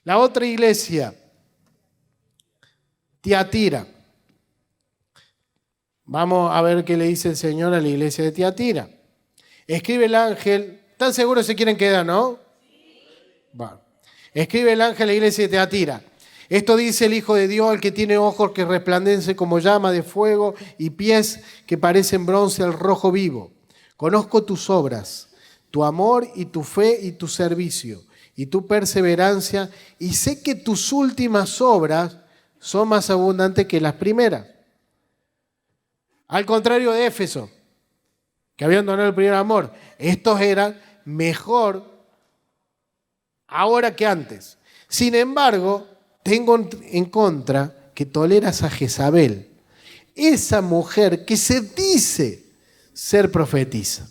La otra iglesia, Tiatira. Vamos a ver qué le dice el Señor a la iglesia de Tiatira. Escribe el ángel, ¿están seguros se quieren quedar, no? Va. Escribe el ángel a la iglesia de Tiatira. Esto dice el Hijo de Dios, el que tiene ojos que resplandecen como llama de fuego y pies que parecen bronce al rojo vivo. Conozco tus obras, tu amor y tu fe y tu servicio y tu perseverancia, y sé que tus últimas obras son más abundantes que las primeras. Al contrario de Éfeso, que habían donado el primer amor, estos eran mejor ahora que antes. Sin embargo, tengo en contra que toleras a Jezabel, esa mujer que se dice ser profetisa.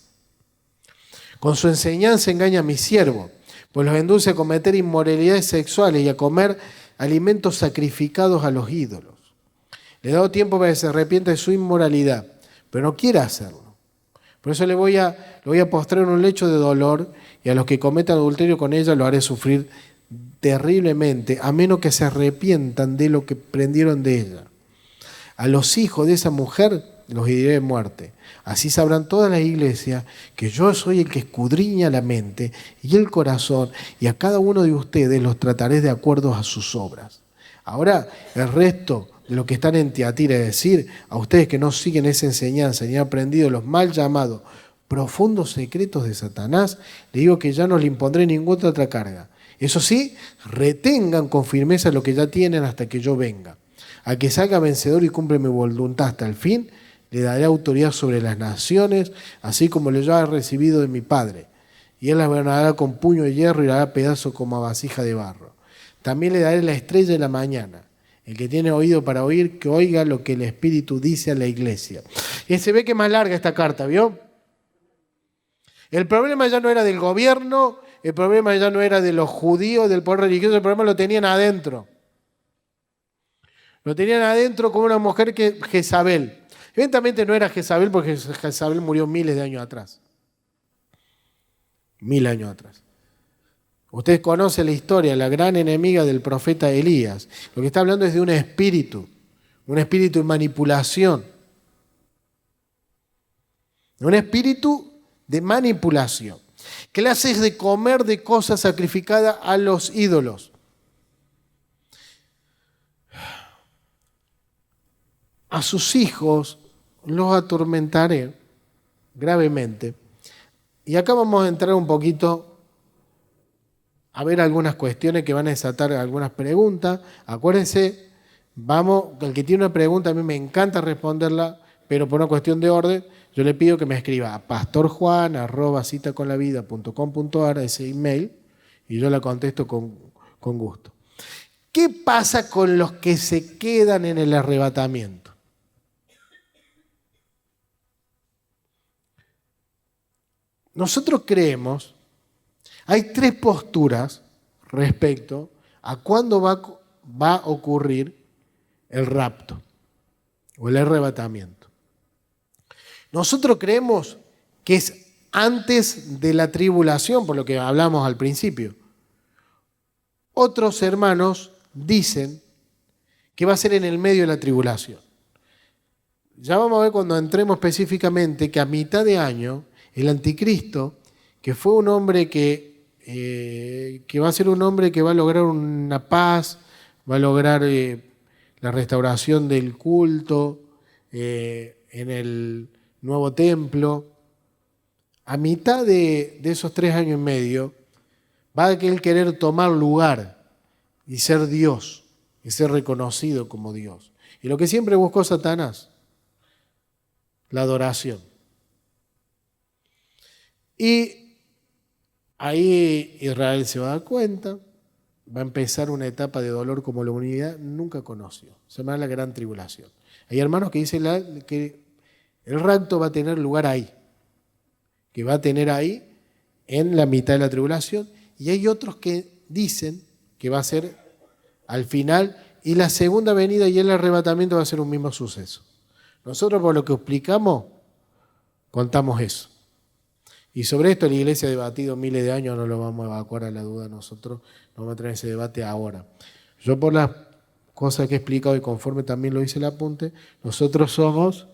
Con su enseñanza engaña a mis siervos, pues los induce a cometer inmoralidades sexuales y a comer alimentos sacrificados a los ídolos. Le he dado tiempo para que se arrepienta de su inmoralidad, pero no quiere hacerlo. Por eso le voy a postrar en un lecho de dolor, y a los que cometan adulterio con ella lo haré sufrir terriblemente, a menos que se arrepientan de lo que prendieron de ella. A los hijos de esa mujer los heriré de muerte. Así sabrán todas las iglesias que yo soy el que escudriña la mente y el corazón, y a cada uno de ustedes los trataré de acuerdo a sus obras. Ahora, el resto de los que están en Tiatira, es decir, a ustedes que no siguen esa enseñanza ni han aprendido los mal llamados profundos secretos de Satanás, le digo que ya no le impondré ninguna otra carga. Eso sí, retengan con firmeza lo que ya tienen hasta que yo venga. Al que salga vencedor y cumple mi voluntad hasta el fin, le daré autoridad sobre las naciones, así como le ya he recibido de mi Padre. Y él las gobernará con puño de hierro y la hará pedazo como a vasija de barro. También le daré la estrella de la mañana. El que tiene oído para oír, que oiga lo que el Espíritu dice a la iglesia. Y se ve que es más larga esta carta, ¿vio? El problema ya no era del gobierno, el problema ya no era de los judíos, del poder religioso, el problema lo tenían adentro. Lo tenían adentro como una mujer que Jezabel. Evidentemente no era Jezabel, porque Jezabel murió miles de años atrás. 1000 años atrás. Ustedes conocen la historia, la gran enemiga del profeta Elías. Lo que está hablando es de un espíritu de manipulación. Un espíritu de manipulación, que le hace de comer de cosas sacrificadas a los ídolos. A sus hijos los atormentaré gravemente. Y acá vamos a entrar un poquito a ver algunas cuestiones que van a desatar algunas preguntas. Acuérdense, el que tiene una pregunta, a mí me encanta responderla, pero por una cuestión de orden, yo le pido que me escriba a pastorjuan@citaconlavida.com.ar, ese email, y yo la contesto con gusto. ¿Qué pasa con los que se quedan en el arrebatamiento? Nosotros creemos, hay 3 posturas respecto a cuándo va a ocurrir el rapto o el arrebatamiento. Nosotros creemos que es antes de la tribulación, por lo que hablamos al principio. Otros hermanos dicen que va a ser en el medio de la tribulación. Ya vamos a ver cuando entremos específicamente que a mitad de año el anticristo, que fue un hombre que va a ser un hombre que va a lograr una paz, va a lograr la restauración del culto en el nuevo templo. A mitad de esos 3 años y medio va a querer tomar lugar y ser Dios, y ser reconocido como Dios. Y lo que siempre buscó Satanás, la adoración. Y ahí Israel se va a dar cuenta, va a empezar una etapa de dolor como la humanidad nunca conoció. Se llama la gran tribulación. Hay hermanos que dicen que el rapto va a tener lugar ahí, que va a tener ahí en la mitad de la tribulación, y hay otros que dicen que va a ser al final, y la segunda venida y el arrebatamiento va a ser un mismo suceso. Nosotros, por lo que explicamos, contamos eso. Y sobre esto la iglesia ha debatido miles de años, no lo vamos a evacuar a la duda nosotros, no vamos a tener ese debate ahora. Yo por las cosas que he explicado y conforme también lo hice el apunte, nosotros somos,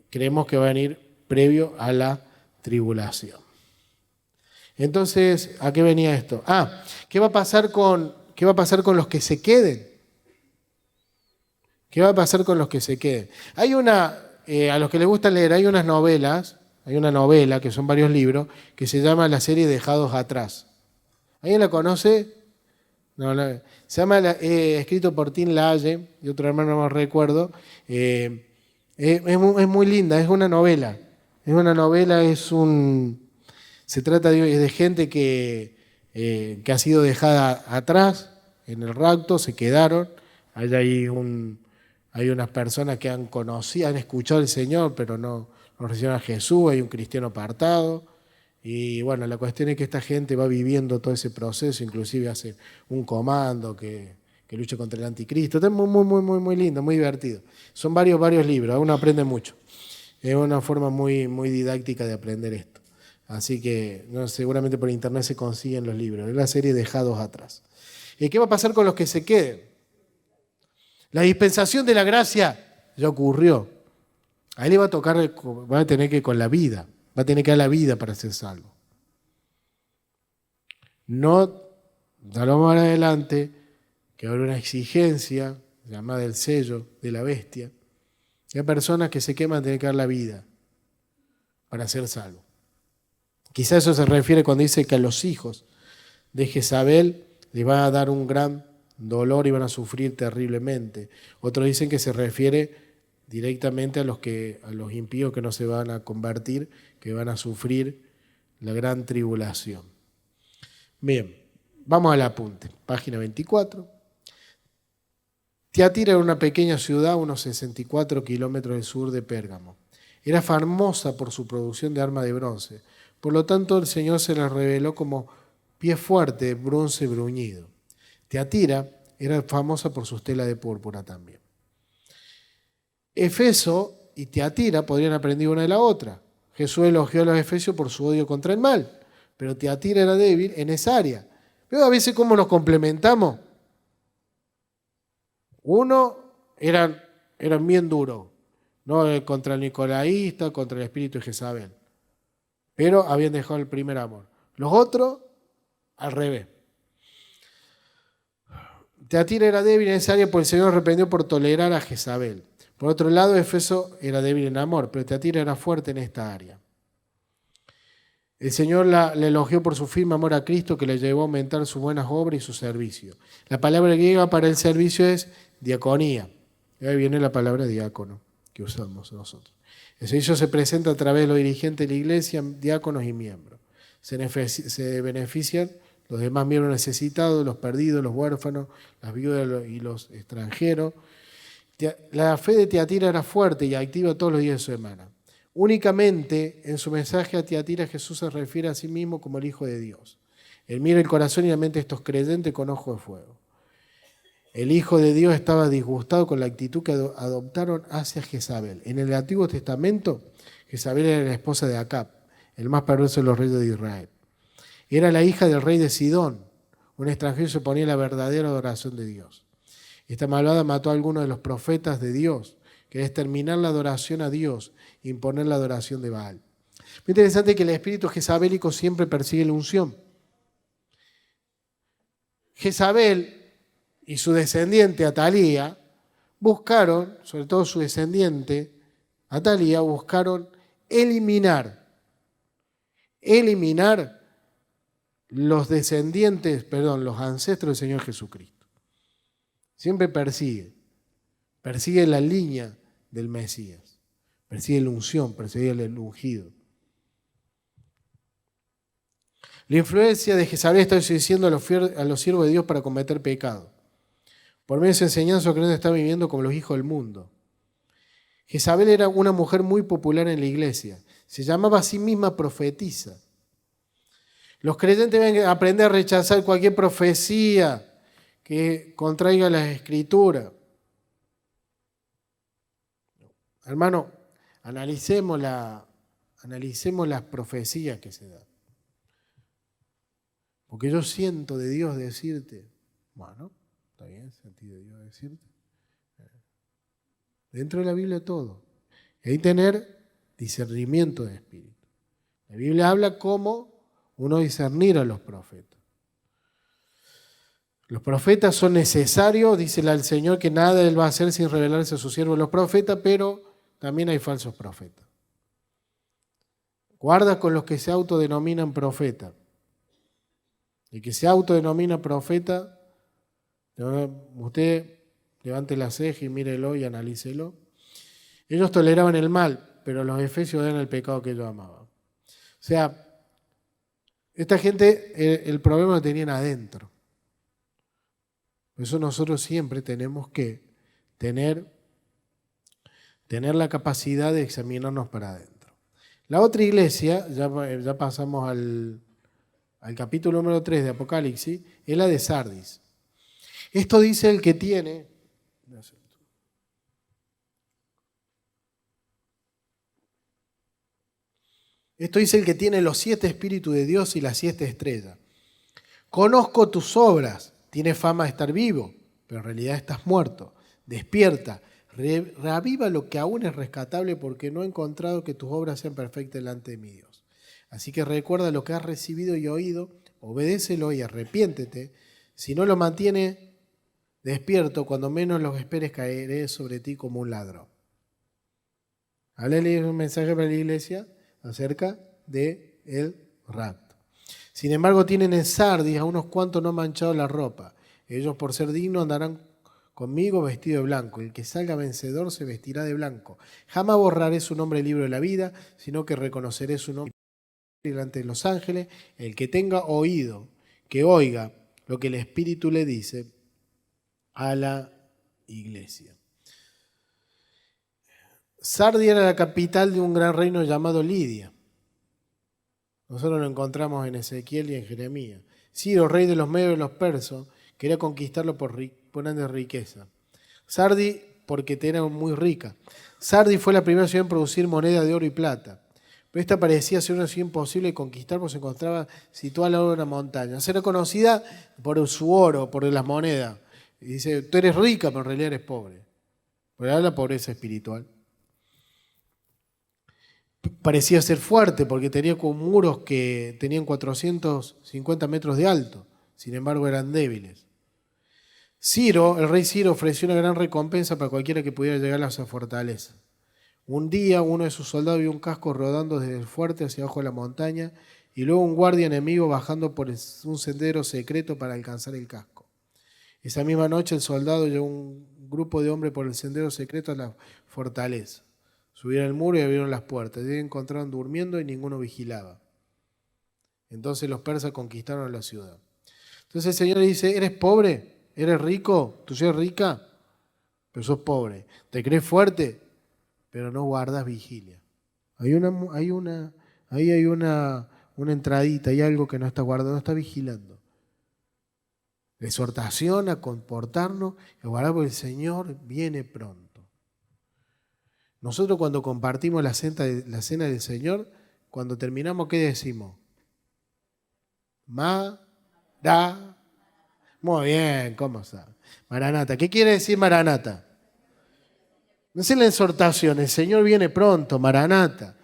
creemos que va a venir previo a la tribulación. Entonces, ¿a qué venía esto? ¿Qué va a pasar con los que se queden? ¿Qué va a pasar con los que se queden? Hay a los que les gusta leer, hay unas novelas, hay una novela, que son varios libros, que se llama la serie Dejados Atrás. ¿Alguien la conoce? No, se llama, escrito por Tim LaHaye y otro hermano, no me recuerdo. Es muy linda, es una novela. Se trata de gente que ha sido dejada atrás en el rapto, se quedaron. Hay unas personas que han escuchado al Señor, pero no recibieron a Jesús, hay un cristiano apartado. Y bueno, la cuestión es que esta gente va viviendo todo ese proceso, inclusive hace un comando que lucha contra el anticristo. Es muy lindo, muy divertido. Son varios libros, uno aprende mucho. Es una forma muy didáctica de aprender esto. Así que seguramente por internet se consiguen los libros. Es la serie Dejados Atrás. ¿Y qué va a pasar con los que se queden? La dispensación de la gracia ya ocurrió. A él le va a tocar, va a tener que con la vida. Va a tener que dar la vida para ser salvo. No, darlo más adelante, que va a haber una exigencia llamada el sello de la bestia. Y hay personas que se queman, tienen que dar la vida para ser salvo. Quizá eso se refiere cuando dice que a los hijos de Jezabel les va a dar un gran dolor y van a sufrir terriblemente. Otros dicen que se refiere directamente a los impíos que no se van a convertir, que van a sufrir la gran tribulación. Bien, vamos al apunte. Página 24. Tiatira era una pequeña ciudad, unos 64 kilómetros del sur de Pérgamo. Era famosa por su producción de armas de bronce. Por lo tanto, el Señor se la reveló como pie fuerte de bronce bruñido. Tiatira era famosa por sus telas de púrpura también. Efeso y Tiatira podrían aprender una de la otra. Jesús elogió a los efesios por su odio contra el mal, pero Tiatira era débil en esa área. Veo a veces cómo nos complementamos. Uno eran bien duros, ¿no? Contra el nicolaísta, contra el espíritu de Jezabel, pero habían dejado el primer amor. Los otros, al revés. Tiatira era débil en esa área porque el Señor reprendió por tolerar a Jezabel. Por otro lado, Efeso era débil en amor, pero Tiatira era fuerte en esta área. El Señor le elogió por su firme amor a Cristo que le llevó a aumentar sus buenas obras y su servicio. La palabra griega para el servicio es diaconía. Y ahí viene la palabra diácono que usamos nosotros. El servicio se presenta a través de los dirigentes de la iglesia, diáconos y miembros. Se benefician los demás miembros necesitados, los perdidos, los huérfanos, las viudas y los extranjeros. La fe de Tiatira era fuerte y activa todos los días de su semana. Únicamente en su mensaje a Tiatira Jesús se refiere a sí mismo como el Hijo de Dios. Él mira el corazón y la mente de estos creyentes con ojo de fuego. El Hijo de Dios estaba disgustado con la actitud que adoptaron hacia Jezabel. En el Antiguo Testamento, Jezabel era la esposa de Acab, el más perverso de los reyes de Israel. Era la hija del rey de Sidón, un extranjero que se oponía a la verdadera adoración de Dios. Esta malvada mató a algunos de los profetas de Dios, que es terminar la adoración a Dios e imponer la adoración de Baal. Muy interesante que el espíritu jezabélico siempre persigue la unción. Jezabel y su descendiente Atalía buscaron, sobre todo su descendiente Atalía, buscaron eliminar los ancestros del Señor Jesucristo. Siempre persigue la línea del Mesías, persigue la unción, persigue el ungido. La influencia de Jezabel está diciendo a los siervos de Dios para cometer pecado. Por medio de esa enseñanza, los creyentes están viviendo como los hijos del mundo. Jezabel era una mujer muy popular en la iglesia. Se llamaba a sí misma profetisa. Los creyentes deben aprender a rechazar cualquier profecía que contraiga las Escrituras. Hermano, analicemos la analicemos las profecías que se dan. Porque yo siento de Dios decirte, bueno, está bien, sentí de Dios decirte. Dentro de la Biblia todo. Y hay que tener discernimiento de espíritu. La Biblia habla cómo uno discernir a los profetas. Los profetas son necesarios, dice el Señor, que nada Él va a hacer sin revelarse a sus siervos los profetas, pero también hay falsos profetas. Guarda con los que se autodenominan profetas. El que se autodenomina profeta, usted levante la ceja y mírelo y analícelo. Ellos toleraban el mal, pero los efesios eran el pecado que ellos amaban. O sea, esta gente, el problema lo tenían adentro. Por eso nosotros siempre tenemos que tener la capacidad de examinarnos para adentro. La otra iglesia, ya pasamos al capítulo número 3 de Apocalipsis, es la de Sardis. Esto dice el que tiene... Esto dice el que tiene los 7 espíritus de Dios y las 7 estrellas. Conozco tus obras, tienes fama de estar vivo, pero en realidad estás muerto. Despierta, reaviva lo que aún es rescatable, porque no he encontrado que tus obras sean perfectas delante de mi Dios. Así que recuerda lo que has recibido y oído, obedécelo y arrepiéntete. Si no lo mantienes despierto, cuando menos lo esperes, caeré sobre ti como un ladrón. Háblale un mensaje para la iglesia acerca de el rapto. Sin embargo, tienen en Sardis a unos cuantos no manchados la ropa. Ellos, por ser dignos, andarán conmigo vestido de blanco. El que salga vencedor se vestirá de blanco. Jamás borraré su nombre del libro de la vida, sino que reconoceré su nombre delante de los ángeles. El que tenga oído, que oiga lo que el Espíritu le dice a la iglesia. Sardis era la capital de un gran reino llamado Lidia. Nosotros lo encontramos en Ezequiel y en Jeremías. Ciro, rey de los medios de los persas, quería conquistarlo por grande riqueza. Sardis, porque era muy rica. Sardis fue la primera ciudad en producir moneda de oro y plata. Pero esta parecía ser una ciudad imposible de conquistar, porque se encontraba situada al lado de una montaña. Era conocida por su oro, por las monedas. Y dice, tú eres rica, pero en realidad eres pobre. Pero era la pobreza espiritual. Parecía ser fuerte porque tenía como muros que tenían 450 metros de alto. Sin embargo, eran débiles. Ciro, el rey Ciro, ofreció una gran recompensa para cualquiera que pudiera llegar a esa fortaleza. Un día, uno de sus soldados vio un casco rodando desde el fuerte hacia abajo de la montaña, y luego un guardia enemigo bajando por un sendero secreto para alcanzar el casco. Esa misma noche el soldado llevó un grupo de hombres por el sendero secreto a la fortaleza. Subieron al muro y abrieron las puertas. Y encontraron durmiendo y ninguno vigilaba. Entonces los persas conquistaron la ciudad. Entonces el Señor le dice, ¿eres pobre? ¿Eres rico? ¿Tú eres rica? Pero sos pobre. ¿Te crees fuerte? Pero no guardas vigilia. Ahí hay una entradita, hay algo que no está guardando, no está vigilando. La exhortación a comportarnos y a guardar, porque el Señor viene pronto. Nosotros cuando compartimos la cena del Señor, cuando terminamos, ¿qué decimos? Muy bien, ¿cómo sabe? Maranata. ¿Qué quiere decir Maranata? No es la exhortación, el Señor viene pronto, Maranata.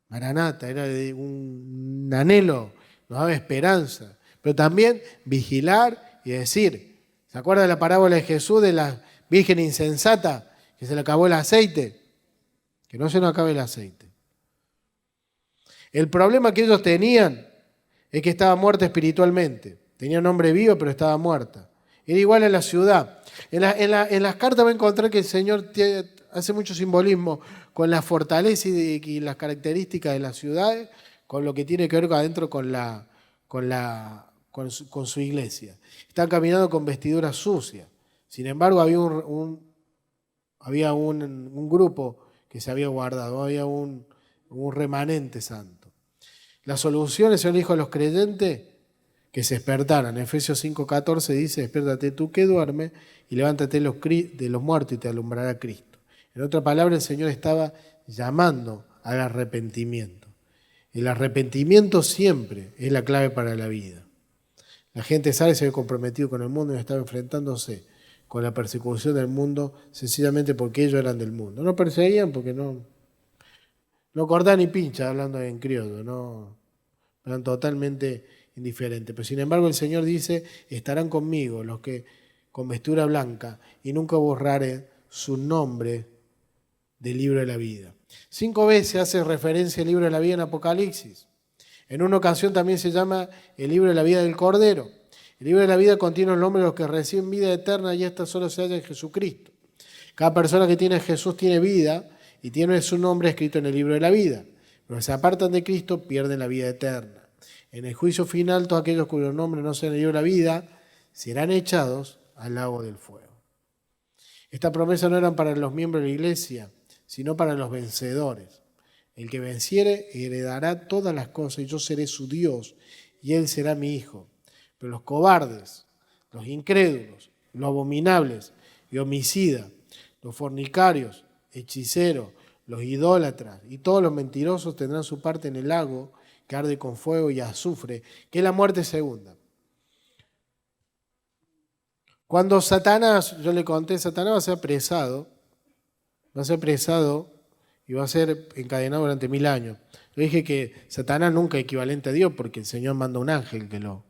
Maranata era un anhelo, nos daba esperanza. Pero también vigilar y decir, ¿se acuerda de la parábola de Jesús de la virgen insensata que se le acabó el aceite? Que no se nos acabe el aceite. El problema que ellos tenían es que estaba muerta espiritualmente. Tenía nombre vivo, pero estaba muerta. Era igual a la ciudad. En las cartas va a encontrar que el Señor hace mucho simbolismo con la fortaleza y las características de las ciudades, con lo que tiene que ver adentro con su iglesia. Están caminando con vestiduras sucias. Sin embargo, había un grupo que se había guardado, había un remanente santo. La solución, el Señor dijo a los creyentes que se despertaran. En Efesios 5:14 dice, despiértate tú que duermes y levántate de los muertos y te alumbrará Cristo. En otra palabra, el Señor estaba llamando al arrepentimiento. El arrepentimiento siempre es la clave para la vida. La gente sale, se ve comprometido con el mundo y estaba enfrentándose con la persecución del mundo sencillamente porque ellos eran del mundo. No perseguían porque no cortaban ni pincha, hablando en criollo, no, eran totalmente indiferentes. Pero sin embargo el Señor dice, estarán conmigo los que con vestidura blanca y nunca borraré su nombre del libro de la vida. 5 veces hace referencia al libro de la vida en Apocalipsis. En una ocasión también se llama el libro de la vida del Cordero. El libro de la vida contiene el nombre de los que reciben vida eterna y esta solo se halla en Jesucristo. Cada persona que tiene a Jesús tiene vida y tiene su nombre escrito en el libro de la vida. Pero si se apartan de Cristo pierden la vida eterna. En el juicio final todos aquellos cuyos nombres no sean en el libro de la vida serán echados al lago del fuego. Esta promesa no era para los miembros de la iglesia, sino para los vencedores. El que venciere heredará todas las cosas y yo seré su Dios y él será mi hijo. Pero los cobardes, los incrédulos, los abominables y homicidas, los fornicarios, hechiceros, los idólatras y todos los mentirosos tendrán su parte en el lago que arde con fuego y azufre, que es la muerte segunda. Cuando Satanás, yo le conté, Satanás va a ser apresado y va a ser encadenado durante 1000 años. Yo dije que Satanás nunca es equivalente a Dios porque el Señor manda un ángel que lo...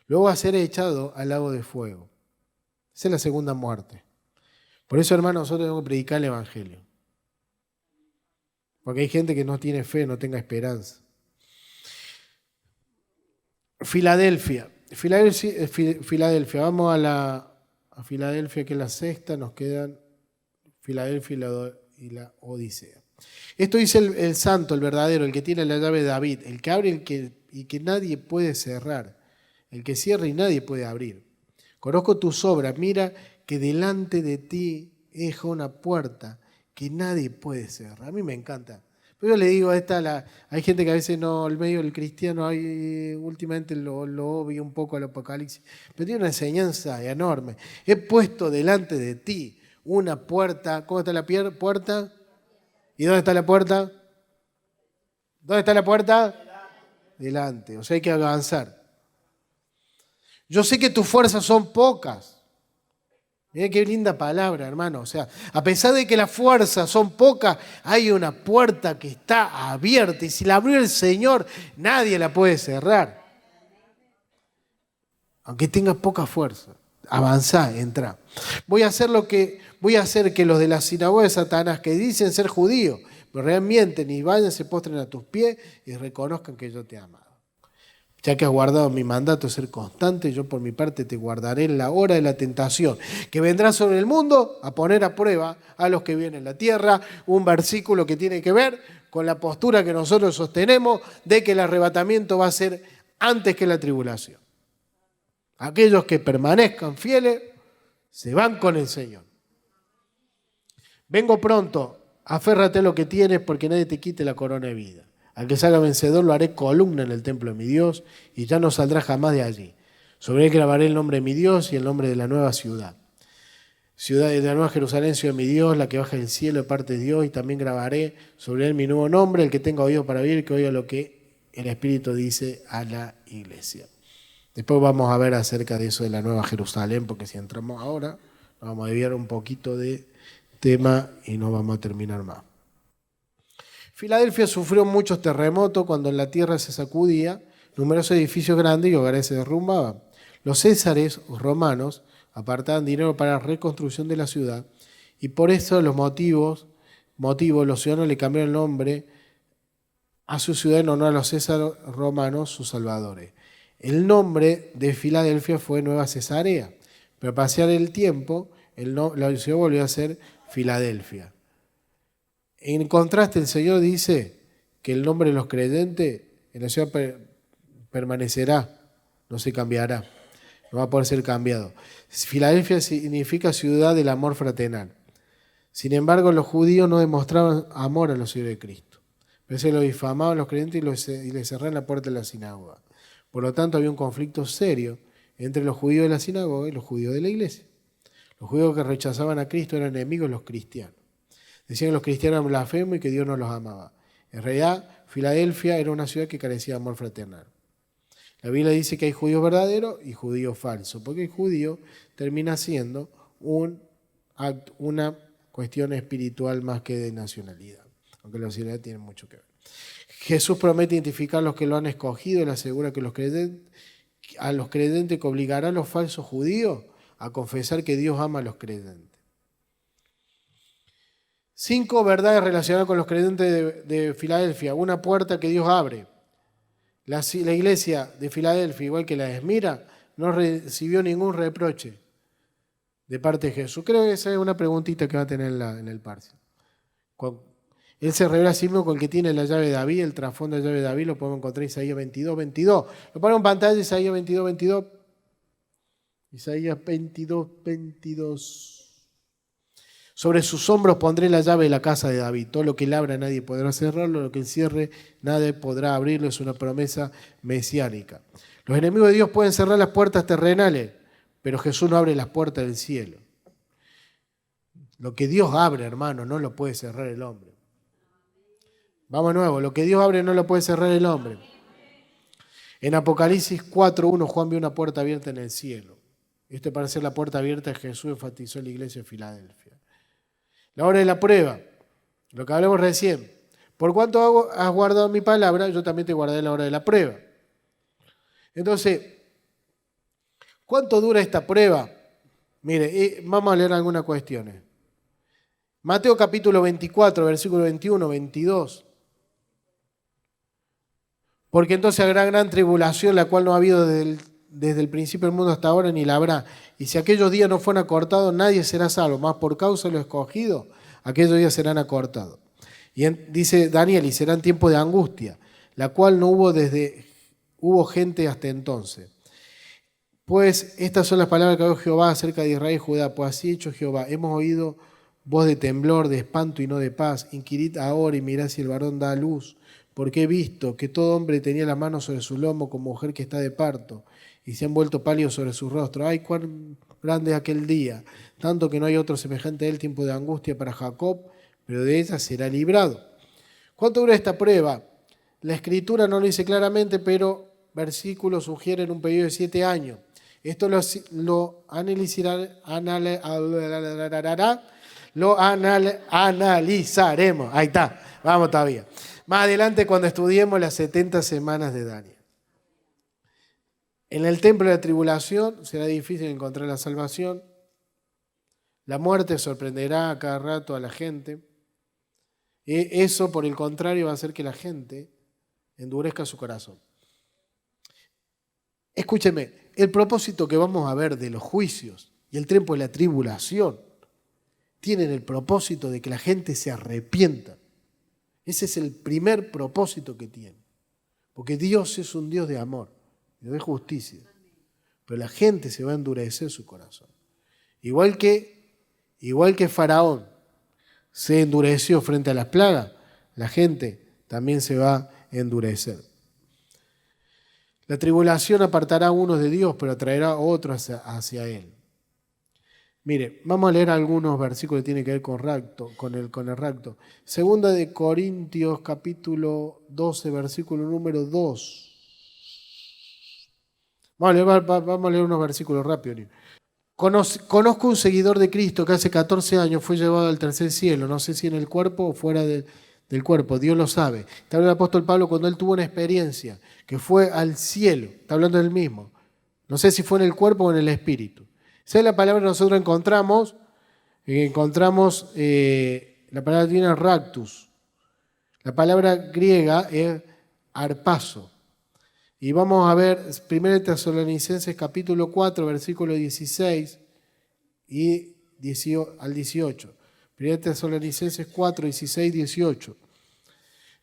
Luego va a ser echado al lago de fuego. Esa es la segunda muerte. Por eso, hermanos, nosotros tenemos que predicar el Evangelio. Porque hay gente que no tiene fe, no tenga esperanza. Filadelfia. Vamos a Filadelfia, que es la sexta, nos quedan Filadelfia y la Odisea. Esto dice el santo, el verdadero, el que tiene la llave de David, el que abre y que nadie puede cerrar, el que cierra y nadie puede abrir. Conozco tus obras, mira que delante de ti es una puerta que nadie puede cerrar. A mí me encanta. Pero yo le digo, hay gente que a veces no, el medio del cristiano, últimamente lo obvia un poco al Apocalipsis, pero tiene una enseñanza enorme. He puesto delante de ti una puerta. ¿Cómo está la puerta? ¿Y dónde está la puerta? ¿Dónde está la puerta? Delante. O sea, hay que avanzar. Yo sé que tus fuerzas son pocas. Mirá qué linda palabra, hermano. O sea, a pesar de que las fuerzas son pocas, hay una puerta que está abierta y si la abrió el Señor, nadie la puede cerrar. Aunque tengas poca fuerza. Avanzá, entrá. Voy a hacer que los de la sinagoga de Satanás, que dicen ser judíos, pero realmente ni vayan, se postren a tus pies y reconozcan que yo te he amado. Ya que has guardado mi mandato de ser constante, yo por mi parte te guardaré en la hora de la tentación, que vendrá sobre el mundo a poner a prueba a los que viven en la tierra. Un versículo que tiene que ver con la postura que nosotros sostenemos de que el arrebatamiento va a ser antes que la tribulación. Aquellos que permanezcan fieles se van con el Señor. Vengo pronto, aférrate a lo que tienes porque nadie te quite la corona de vida. Al que salga vencedor lo haré columna en el templo de mi Dios y ya no saldrá jamás de allí. Sobre él grabaré el nombre de mi Dios y el nombre de la nueva ciudad. Ciudad de la nueva Jerusalén, ciudad de mi Dios, la que baja del cielo de parte de Dios, y también grabaré sobre él mi nuevo nombre, el que tenga oído para oír, que oiga lo que el Espíritu dice a la iglesia. Después vamos a ver acerca de eso de la nueva Jerusalén, porque si entramos ahora, nos vamos a desviar un poquito de tema y no vamos a terminar más. Filadelfia sufrió muchos terremotos cuando la tierra se sacudía, numerosos edificios grandes y hogares se derrumbaban. Los césares romanos apartaban dinero para la reconstrucción de la ciudad y por eso los motivos los ciudadanos le cambiaron el nombre a su ciudad en honor a los césares romanos, sus salvadores. El nombre de Filadelfia fue Nueva Cesarea, pero al pasar el tiempo la ciudad volvió a ser Filadelfia. En contraste, el Señor dice que el nombre de los creyentes en la ciudad permanecerá, no se cambiará, no va a poder ser cambiado. Filadelfia significa ciudad del amor fraternal. Sin embargo, los judíos no demostraban amor a los seguidores de Cristo. Por eso los difamaban los creyentes y les cerraban la puerta de la sinagoga. Por lo tanto, había un conflicto serio entre los judíos de la sinagoga y los judíos de la iglesia. Los judíos que rechazaban a Cristo eran enemigos de los cristianos. Decían que los cristianos eran blasfemos y que Dios no los amaba. En realidad, Filadelfia era una ciudad que carecía de amor fraternal. La Biblia dice que hay judíos verdaderos y judíos falsos, porque el judío termina siendo una cuestión espiritual más que de nacionalidad, aunque la nacionalidad tiene mucho que ver. Jesús promete identificar a los que lo han escogido y le asegura que a los creyentes que obligará a los falsos judíos a confesar que Dios ama a los creyentes. 5 verdades relacionadas con los creyentes de Filadelfia. Una puerta que Dios abre. La iglesia de Filadelfia, igual que la de Esmira, no recibió ningún reproche de parte de Jesús. Creo que esa es una preguntita que va a tener en el parcial. Él se revela a sí mismo con el que tiene la llave de David, el trasfondo de la llave de David lo podemos encontrar en Isaías 22, 22. Lo ponemos en pantalla, Isaías 22, 22. Isaías 22, 22. Sobre sus hombros pondré la llave de la casa de David. Todo lo que él abra nadie podrá cerrarlo, lo que él cierre nadie podrá abrirlo. Es una promesa mesiánica. Los enemigos de Dios pueden cerrar las puertas terrenales, pero Jesús no abre las puertas del cielo. Lo que Dios abre, hermano, no lo puede cerrar el hombre. Vamos de nuevo, lo que Dios abre no lo puede cerrar el hombre. En Apocalipsis 4:1 Juan vio una puerta abierta en el cielo. Esto parece ser la puerta abierta que Jesús enfatizó en la iglesia de Filadelfia. La hora de la prueba, lo que hablamos recién. Por cuanto has guardado mi palabra, yo también te guardé la hora de la prueba. Entonces, ¿cuánto dura esta prueba? Mire, vamos a leer algunas cuestiones. Mateo capítulo 24, versículo 21, 22. Porque entonces habrá gran tribulación, la cual no ha habido desde el principio del mundo hasta ahora, ni la habrá. Y si aquellos días no fueron acortados, nadie será salvo. Más por causa de lo escogido, aquellos días serán acortados. Y dice Daniel, y serán tiempos de angustia, la cual no hubo gente hasta entonces. Pues estas son las palabras que habló Jehová acerca de Israel y Judá. Pues así ha hecho Jehová. Hemos oído voz de temblor, de espanto y no de paz. Inquirid ahora y mirad si el varón da a luz. Porque he visto que todo hombre tenía la mano sobre su lomo como mujer que está de parto, y se han vuelto pálidos sobre su rostro. ¡Ay, cuán grande es aquel día! Tanto que no hay otro semejante a él, tiempo de angustia para Jacob, pero de ella será librado. ¿Cuánto dura esta prueba? La Escritura no lo dice claramente, pero versículos sugieren un periodo de 7 años. Esto lo analizaremos. Ahí está, vamos todavía. Más adelante cuando estudiemos las 70 semanas de Daniel. En el templo de la tribulación será difícil encontrar la salvación. La muerte sorprenderá a cada rato a la gente. Eso, por el contrario, va a hacer que la gente endurezca su corazón. Escúcheme, el propósito que vamos a ver de los juicios y el tiempo de la tribulación tienen el propósito de que la gente se arrepienta. Ese es el primer propósito que tiene. Porque Dios es un Dios de amor, Dios de justicia. Pero la gente se va a endurecer su corazón. Igual que Faraón se endureció frente a las plagas, la gente también se va a endurecer. La tribulación apartará a unos de Dios, pero atraerá a otros hacia Él. Mire, vamos a leer algunos versículos que tienen que ver con el rapto. Segunda de Corintios, capítulo 12, versículo número 2. Vamos a leer unos versículos rápidos. Conozco un seguidor de Cristo que hace 14 años fue llevado al tercer cielo. No sé si en el cuerpo o fuera del cuerpo, Dios lo sabe. Está hablando el apóstol Pablo cuando él tuvo una experiencia que fue al cielo. Está hablando del mismo. No sé si fue en el cuerpo o en el espíritu. Esa es la palabra que nosotros encontramos. La palabra divina raptus. La palabra griega es arpazo. Y vamos a ver 1 Tesalonicenses capítulo 4, versículo 16 y al 18. 1 Tesalonicenses 4, 16, 18.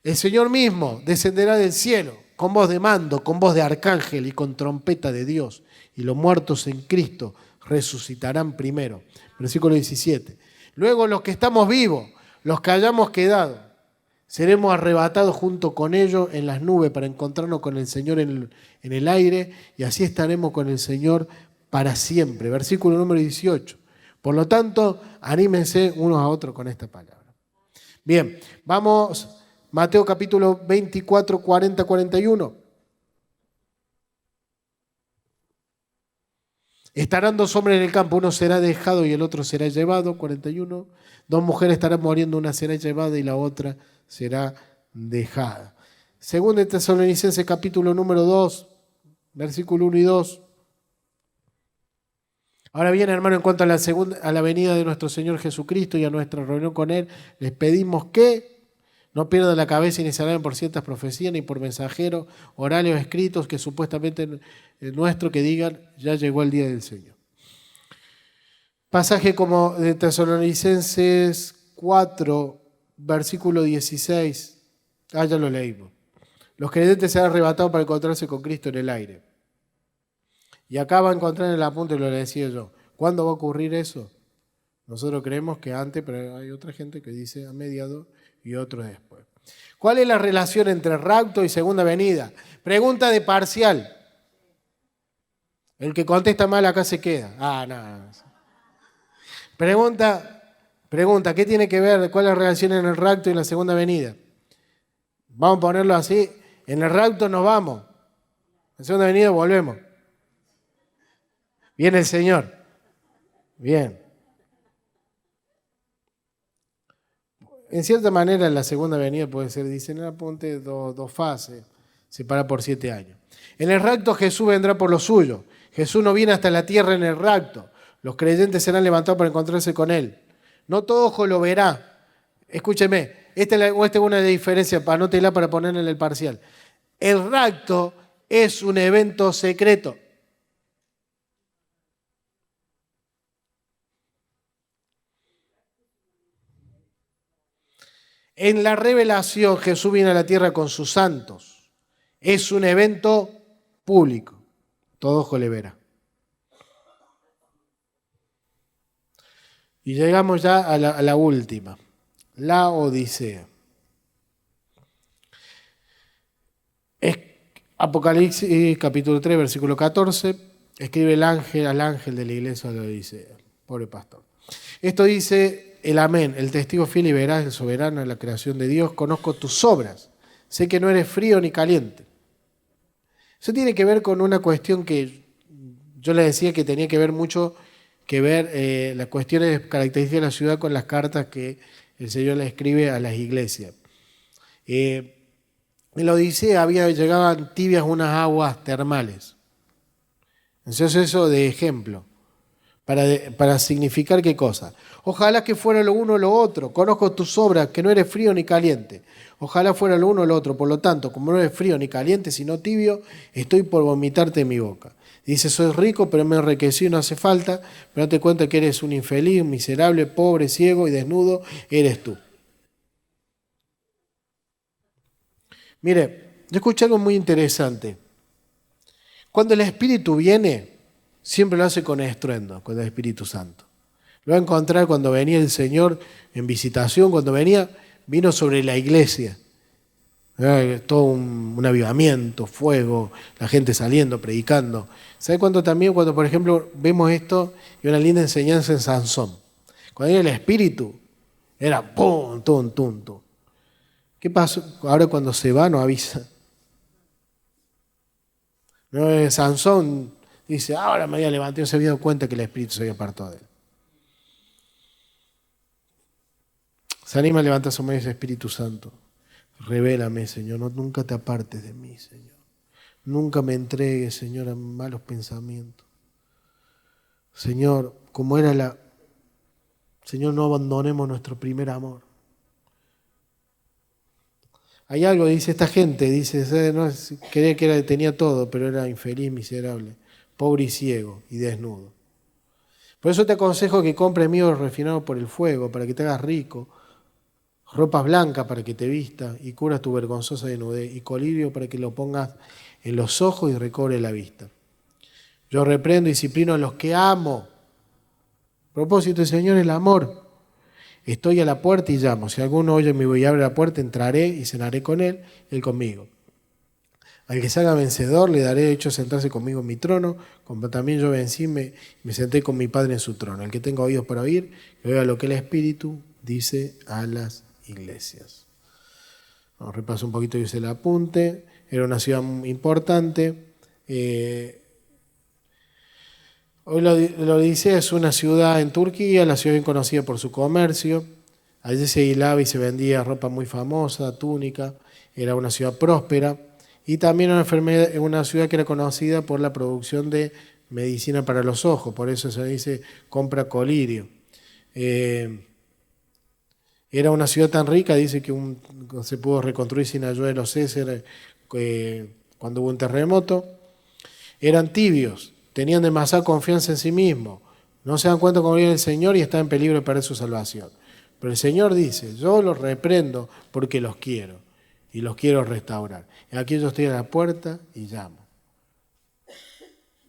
El Señor mismo descenderá del cielo con voz de mando, con voz de arcángel y con trompeta de Dios. Y los muertos en Cristo resucitarán primero. Versículo 17. Luego los que estamos vivos, los que hayamos quedado, seremos arrebatados junto con ellos en las nubes para encontrarnos con el Señor en el aire y así estaremos con el Señor para siempre. Versículo número 18. Por lo tanto, anímense unos a otros con esta palabra. Bien, vamos Mateo capítulo 24, 40, 41. Estarán dos hombres en el campo, uno será dejado y el otro será llevado, 41. Dos mujeres estarán muriendo, una será llevada y la otra será dejada. Según Tesalonicenses capítulo número 2, versículo 1 y 2. Ahora bien, hermano, en cuanto a la venida de nuestro Señor Jesucristo y a nuestra reunión con Él, les pedimos que no pierdan la cabeza y ni se alaben por ciertas profecías, ni por mensajeros, orales o escritos que supuestamente nuestro que digan, ya llegó el día del Señor. Pasaje como de Tesalonicenses 4, versículo 16. Ya lo leímos. Los creyentes serán arrebatados para encontrarse con Cristo en el aire. Y acá va a encontrar en el apunte, lo le decía yo. ¿Cuándo va a ocurrir eso? Nosotros creemos que antes, pero hay otra gente que dice a mediados y otros después. ¿Cuál es la relación entre rapto y segunda venida? Pregunta de parcial. El que contesta mal acá se queda. No. Pregunta, ¿qué tiene que ver? ¿Cuál es la relación en el rapto y la segunda venida? Vamos a ponerlo así. En el rapto nos vamos. En la segunda venida volvemos. Viene el Señor. Bien. En cierta manera, en la segunda venida puede ser, dicen en el apunte, dos fases, separada por 7 años. En el rapto Jesús vendrá por lo suyo. Jesús no viene hasta la tierra en el rapto. Los creyentes serán levantados para encontrarse con Él. No todo ojo lo verá. Escúcheme, esta es una diferencia, anótela para ponerla en el parcial. El rapto es un evento secreto. En la revelación Jesús viene a la tierra con sus santos. Es un evento público. Todo ojo le verá. Y llegamos ya a la última. La Odisea. Es Apocalipsis capítulo 3, versículo 14. Escribe el ángel al ángel de la iglesia de la Odisea. Pobre pastor. Esto dice el amén, el testigo fiel y veraz, el soberano de la creación de Dios. Conozco tus obras. Sé que no eres frío ni caliente. Eso tiene que ver con una cuestión que yo le decía que tenía que ver mucho que ver las cuestiones características de la ciudad con las cartas que el Señor le escribe a las iglesias. En la Odisea llegaban tibias unas aguas termales. Entonces eso de ejemplo, para significar qué cosa. Ojalá que fuera lo uno o lo otro. Conozco tus obras, que no eres frío ni caliente. Ojalá fuera lo uno o lo otro. Por lo tanto, como no eres frío ni caliente, sino tibio, estoy por vomitarte en mi boca. Dice, soy rico, pero me enriquecí y no hace falta, pero date cuenta que eres un infeliz, un miserable, pobre, ciego y desnudo, eres tú. Mire, yo escuché algo muy interesante. Cuando el Espíritu viene, siempre lo hace con estruendo, con el Espíritu Santo. Lo va a encontrar cuando venía el Señor en visitación, cuando vino sobre la iglesia. Todo un avivamiento, fuego, la gente saliendo, predicando. ¿Sabe cuánto también? Cuando, por ejemplo, vemos esto y una linda enseñanza en Sansón. Cuando era el Espíritu, era pum, tum, tum, tum. ¿Qué pasó? Ahora cuando se va no avisa. No, Sansón dice, ahora me había levantado y se había dado cuenta que el Espíritu se había apartado de él. Se anima a levantar su mano y dice, Espíritu Santo, revélame, Señor, nunca te apartes de mí, Señor. Nunca me entregues, Señor, a malos pensamientos. Señor, como era Señor, no abandonemos nuestro primer amor. Hay algo, dice esta gente, dice, no, creía que tenía todo, pero era infeliz, miserable, pobre y ciego y desnudo. Por eso te aconsejo que compres mío refinado por el fuego, para que te hagas rico, ropas blancas para que te vistas y curas tu vergonzosa desnudez, y colirio para que lo pongas en los ojos y recobre la vista. Yo reprendo y disciplino a los que amo. Propósito del Señor es el amor. Estoy a la puerta y llamo. Si alguno oye mi voz y abre la puerta, entraré y cenaré con él y él conmigo. Al que se haga vencedor, le daré derecho a sentarse conmigo en mi trono, como también yo vencí me senté con mi Padre en su trono. El que tenga oídos para oír, que oiga lo que el Espíritu dice a las iglesias. Repaso un poquito y hice el apunte. Era una ciudad importante. Hoy la Odisea es una ciudad en Turquía, la ciudad bien conocida por su comercio. Allí se hilaba y se vendía ropa muy famosa, túnica. Era una ciudad próspera. Y también una ciudad que era conocida por la producción de medicina para los ojos. Por eso se dice compra colirio. Era una ciudad tan rica, dice que se pudo reconstruir sin ayuda de los Césares cuando hubo un terremoto. Eran tibios, tenían demasiada confianza en sí mismos. No se dan cuenta cómo viene el Señor y están en peligro de perder su salvación. Pero el Señor dice, yo los reprendo porque los quiero y los quiero restaurar. Y aquí yo estoy a la puerta y llamo.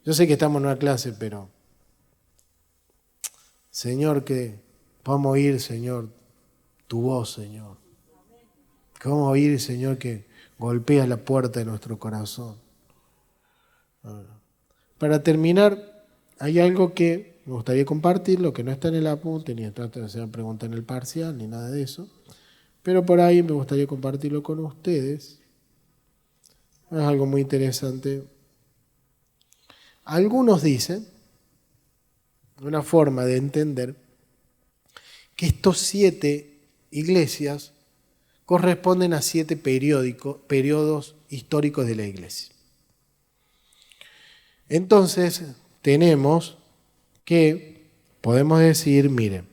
Yo sé que estamos en una clase, pero Señor, que podamos oír, Señor, tu voz, Señor. Que vamos a oír, Señor, que golpea la puerta de nuestro corazón. Para terminar, hay algo que me gustaría compartir, lo que no está en el apunte, ni está en la pregunta en el parcial, ni nada de eso. Pero por ahí me gustaría compartirlo con ustedes. Es algo muy interesante. Algunos dicen, una forma de entender, que estos 7 iglesias corresponden a 7 periodos históricos de la iglesia. Entonces, tenemos que, podemos decir, miren,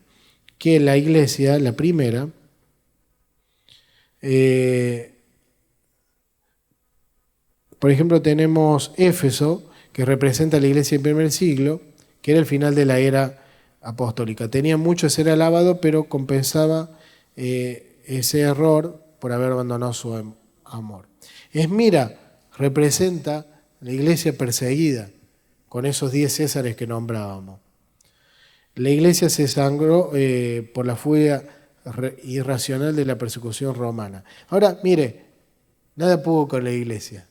que la iglesia, la primera, por ejemplo, tenemos Éfeso, que representa a la iglesia del primer siglo, que era el final de la era apostólica. Tenía mucho de ser alabado, pero compensaba ese error por haber abandonado su amor. Esmira representa la iglesia perseguida, con esos 10 césares que nombrábamos. La iglesia se sangró por la furia irracional de la persecución romana. Ahora, mire, nada pudo con la iglesia.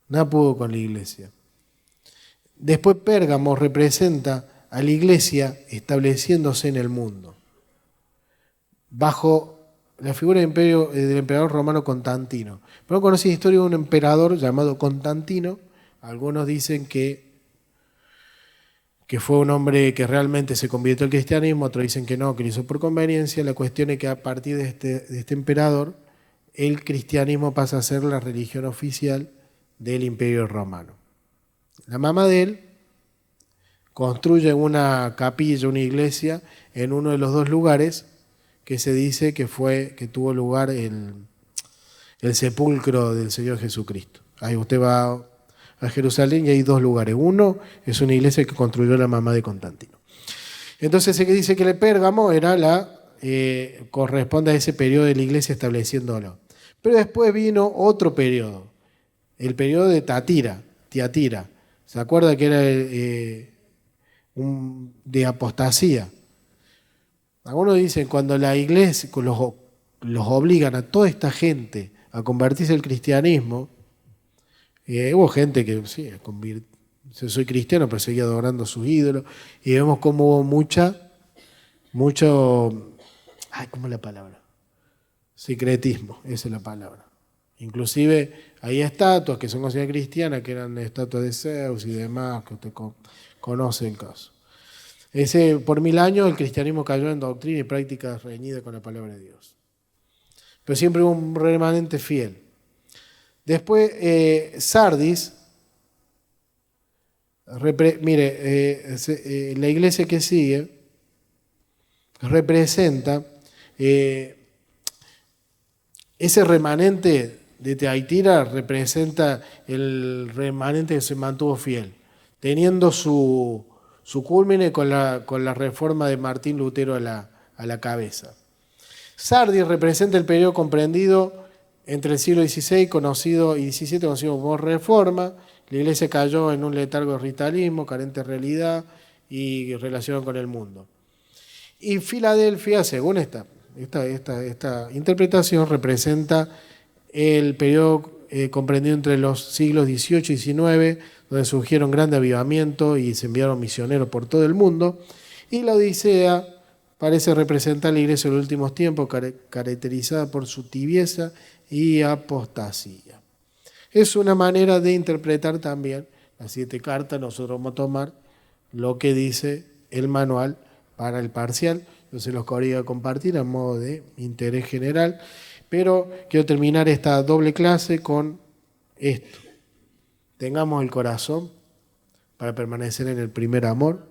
Nada pudo con la iglesia. Después Pérgamo representa a la iglesia estableciéndose en el mundo, bajo la figura del emperador romano Constantino. Pero conocí la historia de un emperador llamado Constantino. Algunos dicen que fue un hombre que realmente se convirtió al cristianismo, otros dicen que no, que lo hizo por conveniencia. La cuestión es que a partir de este emperador, el cristianismo pasa a ser la religión oficial del Imperio Romano. La mamá de él construye una capilla, una iglesia, en uno de los 2 lugares que se dice que tuvo lugar el sepulcro del Señor Jesucristo. Ahí usted va a Jerusalén y hay 2 lugares. Uno es una iglesia que construyó la mamá de Constantino. Entonces se dice que el Pérgamo corresponde a ese periodo de la iglesia estableciéndolo. Pero después vino otro periodo, el periodo de Tiatira. ¿Se acuerda que era de apostasía? Algunos dicen cuando la iglesia los obligan a toda esta gente a convertirse al cristianismo, hubo gente que sí, soy cristiano, pero seguía adorando a sus ídolos, y vemos cómo hubo mucho, ¿cómo es la palabra? Secretismo, esa es la palabra. Inclusive hay estatuas que son consideradas cristianas, que eran estatuas de Zeus y demás, que usted conoce el caso. Por 1000 años el cristianismo cayó en doctrina y prácticas reñidas con la palabra de Dios. Pero siempre hubo un remanente fiel. Después, Sardis, la iglesia que sigue representa ese remanente de Tiatira, representa el remanente que se mantuvo fiel, teniendo su culmine con la reforma de Martín Lutero a la cabeza. Sardis representa el periodo comprendido entre el siglo XVI y XVII, conocido como Reforma. La iglesia cayó en un letargo de ritualismo, carente de realidad y relación con el mundo. Y Filadelfia, según esta interpretación, representa el periodo comprendido entre los siglos XVIII y XIX, donde surgieron grandes avivamientos y se enviaron misioneros por todo el mundo. Y la Odisea parece representar la iglesia de los últimos tiempos, caracterizada por su tibieza y apostasía. Es una manera de interpretar también las 7 cartas. Nosotros vamos a tomar lo que dice el manual para el parcial. Yo se los quería compartir a modo de interés general, pero quiero terminar esta doble clase con esto. Tengamos el corazón para permanecer en el primer amor.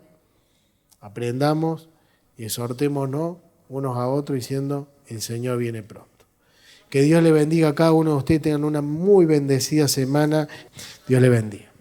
Aprendamos y exhortémonos unos a otros diciendo: el Señor viene pronto. Que Dios le bendiga a cada uno de ustedes. Tengan una muy bendecida semana. Dios le bendiga.